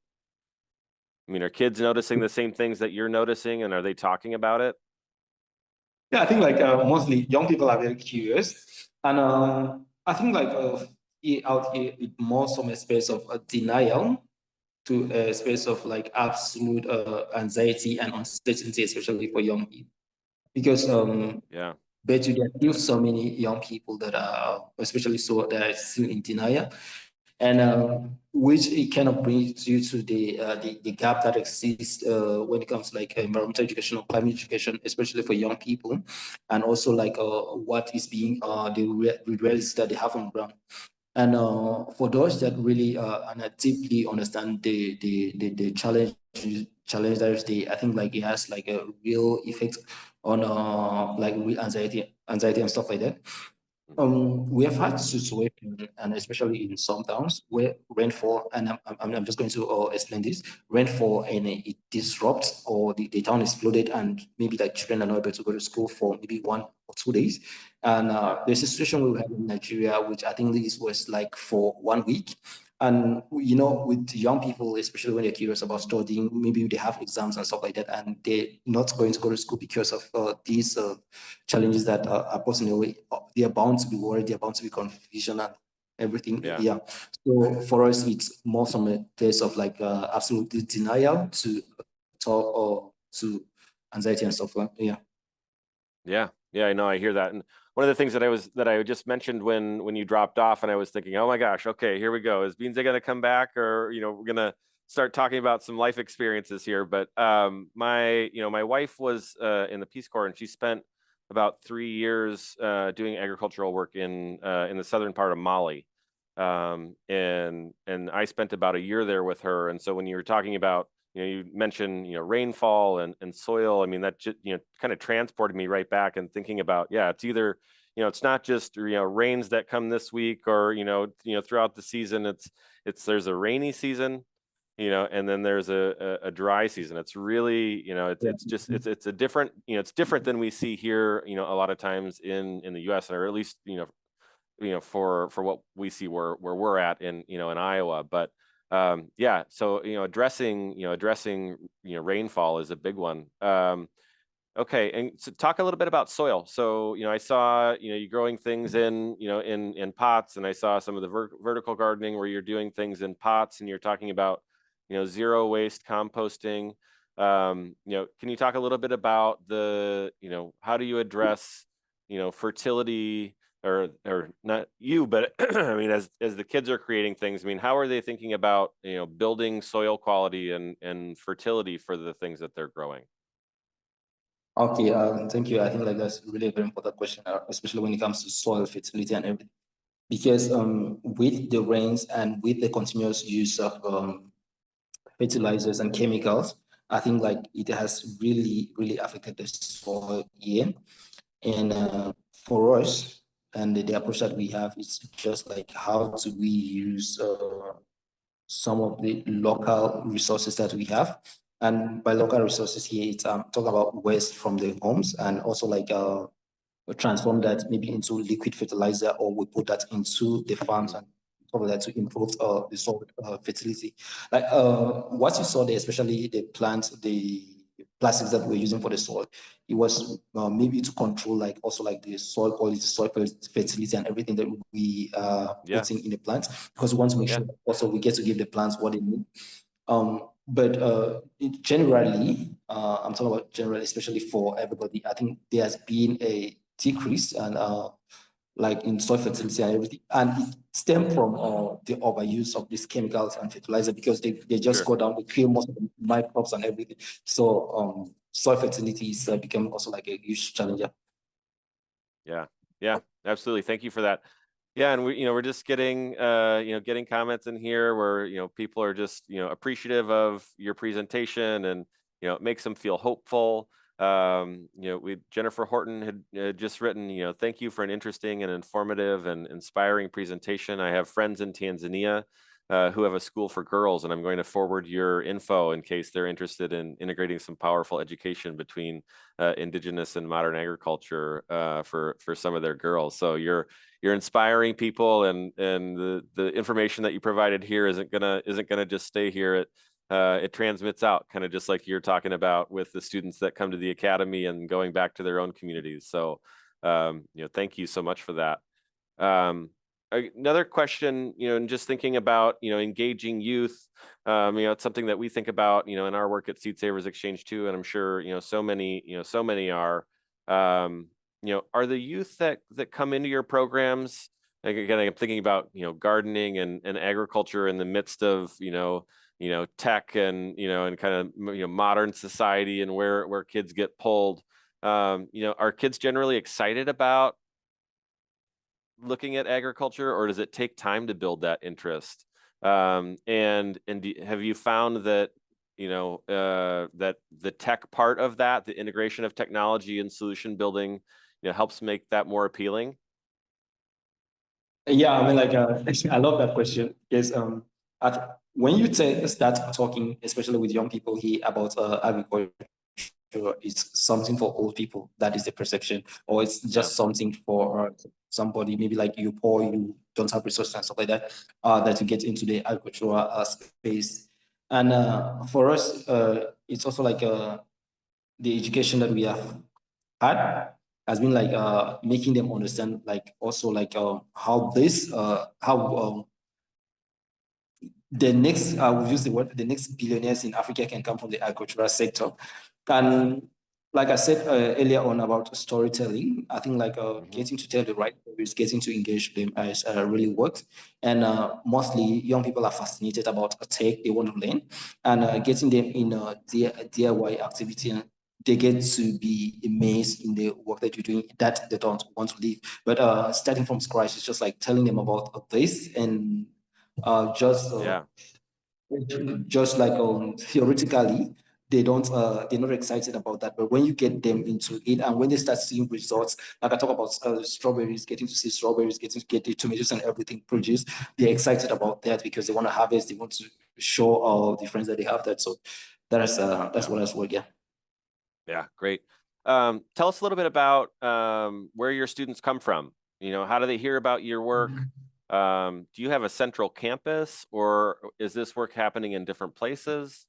I mean, are kids noticing the same things that you're noticing, and are they talking about it? Yeah, I think like mostly young people are very curious. And I think like out here, it more from a space of denial to a space of like absolute anxiety and uncertainty, especially for young people. Because Yeah. but there are still so many young people that are, especially so that are still in denial, and which it kind of brings you to the gap that exists when it comes to like environmental education or climate education, especially for young people, and also like what is being the realities that they have on the ground. And for those that really and deeply understand the challenge that is the, I think like it has like a real effect on like real anxiety and stuff like that. We have had situations, and especially in some towns, where rainfall, and I'm just going to explain this, rainfall, and it disrupts, or the town is flooded, and maybe like children are not able to go to school for maybe 1 or 2 days. And there's a situation we had in Nigeria, which I think this was like for 1 week. And you know, with young people, especially when they're curious about studying, maybe they have exams and stuff like that, and they're not going to go to school because of these challenges that are posing their way. They are bound to be worried, they are bound to be confusion and everything. Yeah. Yeah. So for us, it's more from a place of like absolute denial to talk or to anxiety and stuff. Yeah. Yeah, yeah, I know. I hear that. And one of the things that I just mentioned when you dropped off, and I was thinking, oh my gosh, okay, here we go. Is Birndze gonna come back, or we're gonna start talking about some life experiences here? But my wife was in the Peace Corps, and she spent about 3 years doing agricultural work in the southern part of Mali. And I spent about a year there with her. And so when you were talking about, you mentioned, rainfall and soil, I mean, that just, kind of transported me right back and thinking about, yeah, it's either, it's not just, rains that come this week or, throughout the season, there's a rainy season, and then there's a dry season. It's really, it's a different, it's different than we see here, a lot of times in the US, or at least, for what we see where we're at in Iowa. But yeah, so addressing rainfall is a big one. Okay, and so talk a little bit about soil. So I saw you growing things in pots, and I saw some of the vertical gardening where you're doing things in pots, and you're talking about zero waste composting. Can you talk a little bit about the how do you address fertility, or not you, but I mean, as the kids are creating things, I mean, how are they thinking about building soil quality and fertility for the things that they're growing? Okay, thank you. I think like that's really a very important question, especially when it comes to soil fertility and everything. Because with the rains and with the continuous use of fertilizers and chemicals, I think like it has really affected the soil here. And for us, and the approach that we have is just like how do we use some of the local resources that we have. And by local resources here, it's talking about waste from the homes, and also like we transform that maybe into liquid fertilizer, or we put that into the farms and all of that to improve the soil fertility. Like what you saw there, especially the plants, the plastics that we're using for the soil, it was maybe to control like also like the soil quality, soil fertility, and everything that we putting in the plants, because we want to make sure also we get to give the plants what they need. But generally, I'm talking about generally, especially for everybody, I think there has been a decrease and like in soil fertility and everything, and it stemmed from the overuse of these chemicals and fertilizer, because they just go down, they kill most of the microbes and everything. So soil fertility is becoming also like a huge challenge. Yeah, absolutely. Thank you for that. Yeah, and we're just getting getting comments in here where people are just appreciative of your presentation, and it makes them feel hopeful. Jennifer Horton had just written, thank you for an interesting and informative and inspiring presentation. I have friends in Tanzania who have a school for girls, and I'm going to forward your info in case they're interested in integrating some powerful education between indigenous and modern agriculture for some of their girls. So you're inspiring people, and the information that you provided here isn't gonna just stay here. It transmits out, kind of just like you're talking about with the students that come to the academy and going back to their own communities. So thank you so much for that. Another question, and just thinking about, engaging youth, it's something that we think about, in our work at Seed Savers Exchange too, and I'm sure, so many are, are the youth that come into your programs, like, again, I'm thinking about, gardening and agriculture in the midst of, tech and, and kind of, modern society and where kids get pulled. Are kids generally excited about looking at agriculture, or does it take time to build that interest? And have you found that, that the tech part of that, the integration of technology and solution building, helps make that more appealing? Yeah, I mean, like, I love that question. Yes, when you start talking, especially with young people here, about agriculture, it's something for old people. That is the perception, or it's just something for somebody maybe like you, poor, you don't have resources and stuff like that, that you get into the agricultural space. And for us, it's also like the education that we have had has been like making them understand, like also like how the next, we'll use the word, the next billionaires in Africa can come from the agricultural sector. And like I said earlier on about storytelling, I think like getting to tell the right stories, getting to engage them has really worked. And mostly young people are fascinated about tech, they want to learn, and getting them in a DIY activity, and they get to be amazed in the work that you're doing that they don't want to leave. But starting from scratch, it's just like telling them about this and just like theoretically, they're not excited about that. But when you get them into it, and when they start seeing results, like I talk about strawberries, getting to see strawberries, getting to get the tomatoes and everything produced, they're excited about that because they want to harvest, they want to show all the friends that they have that. So that's what has worked. Yeah, great. Tell us a little bit about where your students come from. How do they hear about your work? Do you have a central campus, or is this work happening in different places?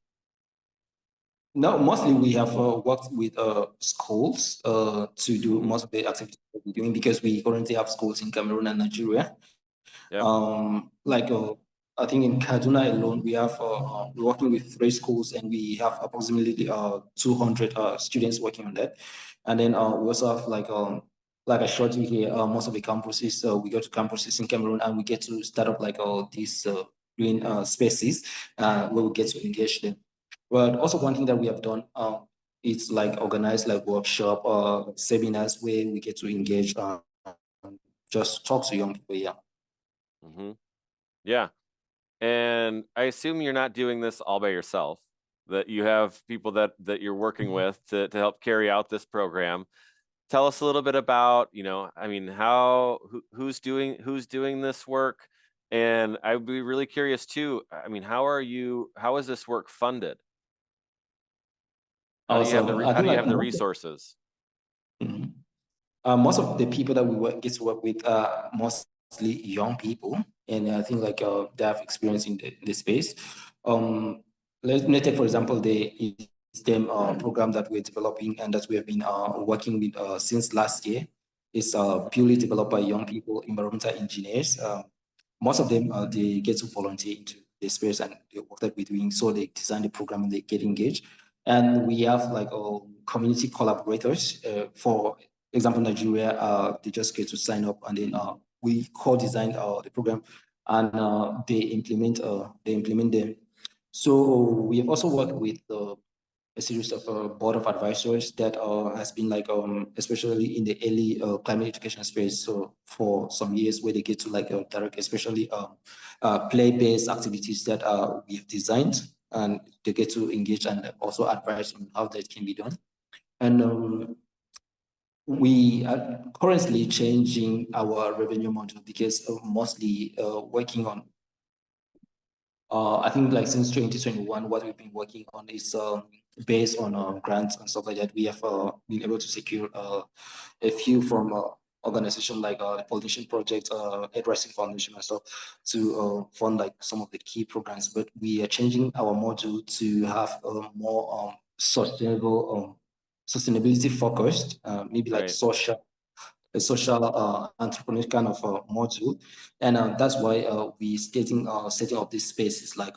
No, mostly we have worked with schools to do most of the activities that we're doing, because we currently have schools in Cameroon and Nigeria. Like I think in Kaduna alone, we have we're working with 3 schools, and we have approximately 200 students working on that. And then we also have like I showed you here, most of the campuses, we go to campuses in Cameroon, and we get to start up like all these green spaces where we get to engage them. But also one thing that we have done, it's like organized like workshop or seminars where we get to engage, just talk to young people. Yeah. And I assume you're not doing this all by yourself, that you have people that you're working with to help carry out this program. Tell us a little bit about, I mean, who's doing this work? And I would be really curious too. I mean, how is this work funded? How do you have the resources? Most of the people that we get to work with are mostly young people, and I think like they have experience in the space. Let's take for example the STEM program that we're developing and that we have been working with since last year. It's purely developed by young people, environmental engineers. Most of them they get to volunteer into the space and the work that we're doing. So they design the program and they get engaged. And we have like community collaborators. For example, Nigeria, they just get to sign up, and then we co-design the program, and they implement them. So we have also worked with a series of board of advisors that has been like especially in the early climate education space. So for some years, where they get to like direct, especially play-based activities that we've designed, and they get to engage and also advise on how that can be done. And we are currently changing our revenue model, because mostly working on I think like since 2021, what we've been working on is based on grants and stuff like that. We have been able to secure a few from organizations like the Pollution Project, Aid Rising Foundation and stuff, to fund like some of the key programs. But we are changing our model to have more sustainability focused, maybe like social a social entrepreneur kind of module, and that's why we setting up this space is like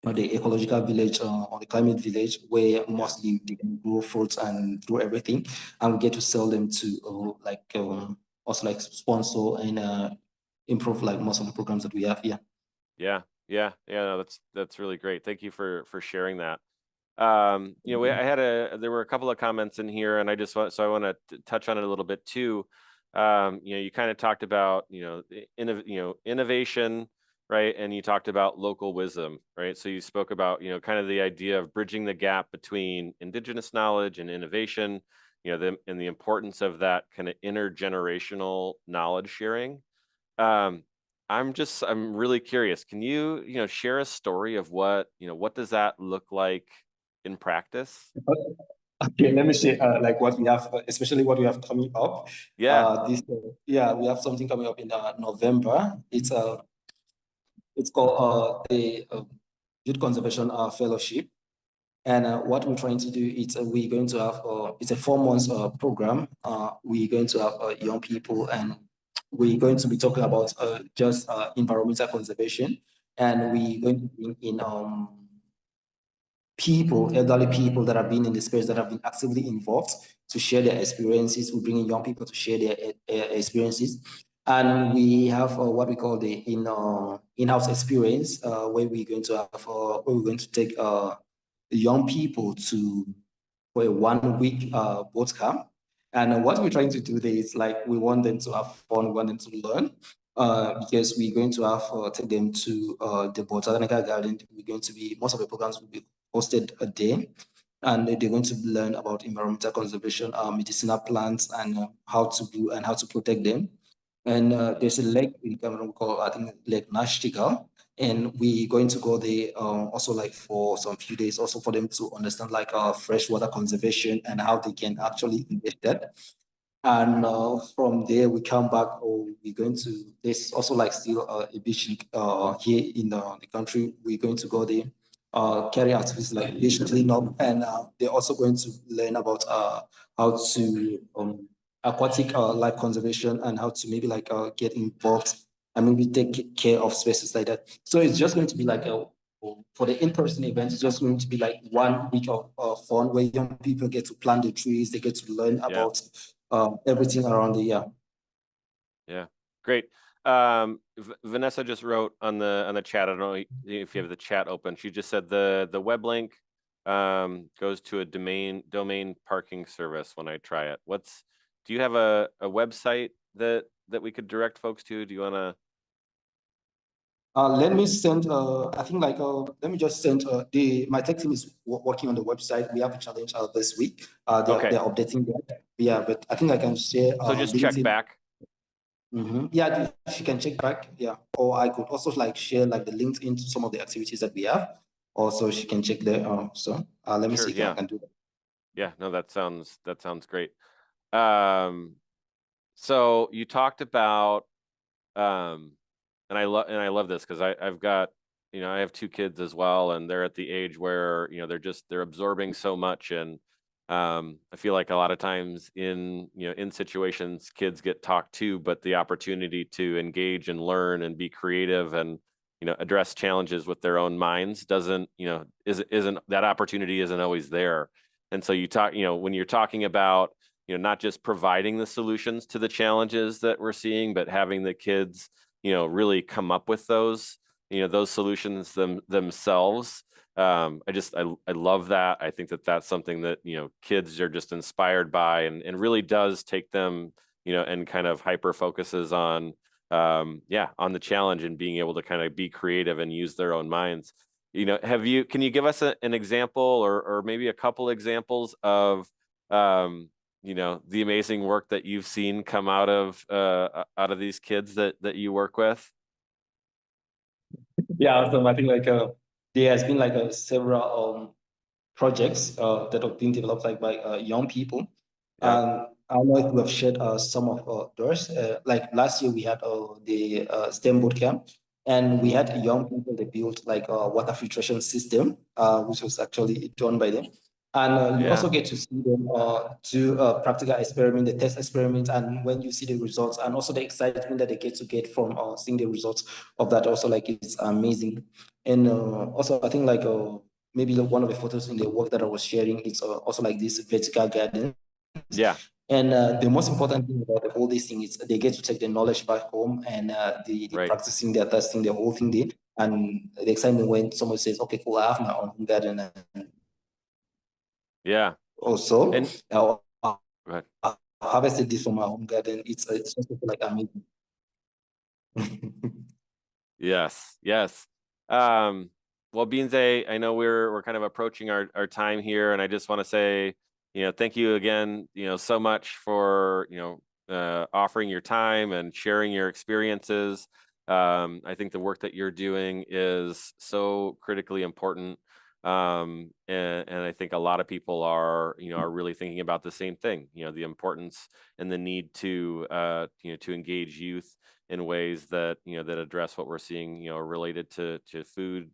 the ecological village or the climate village, where mostly they can grow fruits and do everything, and we get to sell them to also like sponsor and improve like most of the programs that we have here. Yeah. No, that's really great. Thank you for sharing that. You know, there were a couple of comments in here, and I want to touch on it a little bit too. You know, you kind of talked about, innovation, right? And you talked about local wisdom, right? So you spoke about, kind of the idea of bridging the gap between indigenous knowledge and innovation, and the importance of that kind of intergenerational knowledge sharing. I'm really curious. Can you, share a story of what does that look like in practice? Okay, let me say like what we have, especially what we have coming up. Yeah. We have something coming up in November. It's called the Youth Conservation Fellowship. And what we're trying to do is we're going to have, it's a 4 months program. We're going to have young people, and we're going to be talking about just environmental conservation. And we're going to bring in elderly people that have been in the space, that have been actively involved, to share their experiences. We bring in young people to share their experiences. And we have what we call the in-house experience, where we're going to have, where we're going to take young people for a 1 week boot camp. And what we're trying to do there is like, we want them to have fun, we want them to learn, because we're going to have take them to the botanical garden. We're going to be, most of the programs will be hosted a day, and they're going to learn about environmental conservation, medicinal plants, and how to do and how to protect them. And there's a lake in Cameroon called, I think, Lake Nashtigal, and we're going to go there also like for some few days, also for them to understand like freshwater conservation and how they can actually invest that. And from there we come back, or we're going to, there's also like still a beach here in the country. We're going to go there, carry activities like beach cleanup, and they're also going to learn about how to aquatic life conservation, and how to maybe like get involved and maybe take care of spaces like that. So it's just going to be like for the in-person event, it's just going to be like 1 week of fun, where young people get to plant the trees, they get to learn about everything around the year. Yeah, great. Vanessa just wrote on the chat. I don't know if you have the chat open. She just said the web link goes to a domain parking service when I try it. Do you have a website that we could direct folks to? Do you want to? Let me send, I think like, let me just send, my tech team is working on the website. We have a challenge this week. They're updating that. Yeah, but I think I can share. So just check back. Yeah, she can check back. Yeah, or I could also like share like the links into some of the activities that we have. Also, she can check there. So let me see if I can do that. Yeah, no, that sounds great. So you talked about, and I love this, because I've got, I have 2 kids as well, and they're at the age where, they're absorbing so much. And I feel like a lot of times in situations, kids get talked to, but the opportunity to engage and learn and be creative and, address challenges with their own minds isn't that opportunity isn't always there. And so when you're talking about, not just providing the solutions to the challenges that we're seeing, but having the kids, really come up with those solutions themselves. I love that. I think that's something that, kids are just inspired by, and really does take them, and kind of hyper focuses on, on the challenge and being able to kind of be creative and use their own minds. Can you give us an example, or maybe a couple examples of, the amazing work that you've seen come out of these kids that you work with? Yeah, awesome. I think like there has been like several projects that have been developed like by young people. I don't know if we have shared some of those. Like last year we had the STEM bootcamp, and we had young people that built like a water filtration system, which was actually done by them. And you Yeah. also get to see them do practical experiment, the test experiment, and when you see the results, and also the excitement that they get from seeing the results of that, also like it's amazing. And also I think like maybe one of the photos in the work that I was sharing, it's also like this vertical garden. Yeah. And the most important thing about the whole this thing is they get to take the knowledge back home, and they Right. practicing, they're testing the whole thing there. And the excitement when someone says, okay, cool, I have my own garden. And Yeah. also, And I'll go ahead. harvested this from my home garden. It's something like amazing. Yes, yes. Well, Birndze, I know we're kind of approaching our time here, and I just want to say, thank you again, so much for, offering your time and sharing your experiences. I think the work that you're doing is so critically important. And I think a lot of people are really thinking about the same thing, the importance and the need to, to engage youth in ways that that address what we're seeing related to food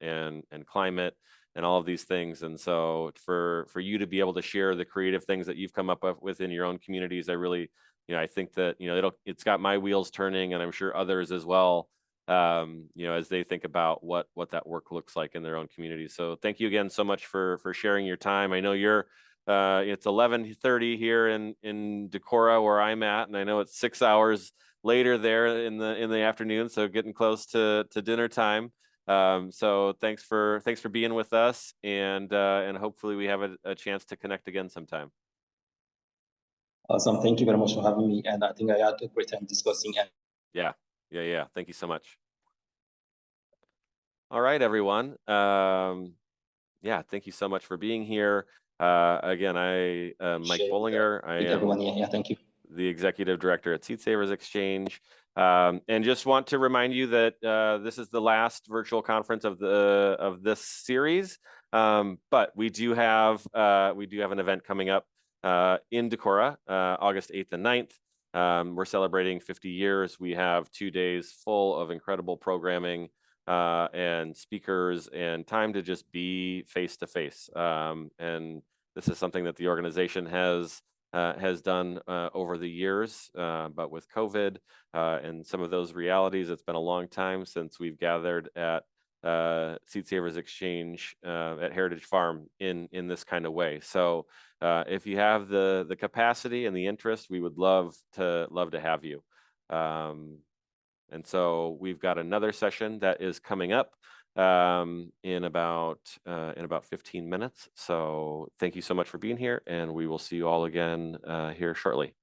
and climate and all of these things. And so for you to be able to share the creative things that you've come up with in your own communities, I really I think that it's got my wheels turning, and I'm sure others as well, as they think about what that work looks like in their own communities. So thank you again so much for sharing your time. I know you're it's 11:30 here in Decorah where I'm at, and I know it's 6 hours later there in the afternoon, so getting close to dinner time. So thanks for being with us, and hopefully we have a chance to connect again sometime. Awesome. Thank you very much for having me. And I think I had a great time discussing. Yeah. Thank you so much. All right, everyone. Yeah, thank you so much for being here. Again, I Mike Bollinger. I am everyone here. Yeah, thank you. The executive director at Seed Savers Exchange, and just want to remind you that this is the last virtual conference of this series. But we do have an event coming up in Decorah, August 8th and 9th. We're celebrating 50 years. We have 2 days full of incredible programming and speakers and time to just be face to face. And this is something that the organization has done over the years, but with COVID and some of those realities, it's been a long time since we've gathered at Seed Savers Exchange at Heritage Farm in this kind of way. So if you have the capacity and the interest, we would love to have you. And so we've got another session that is coming up in about 15 minutes. So thank you so much for being here, and we will see you all again here shortly.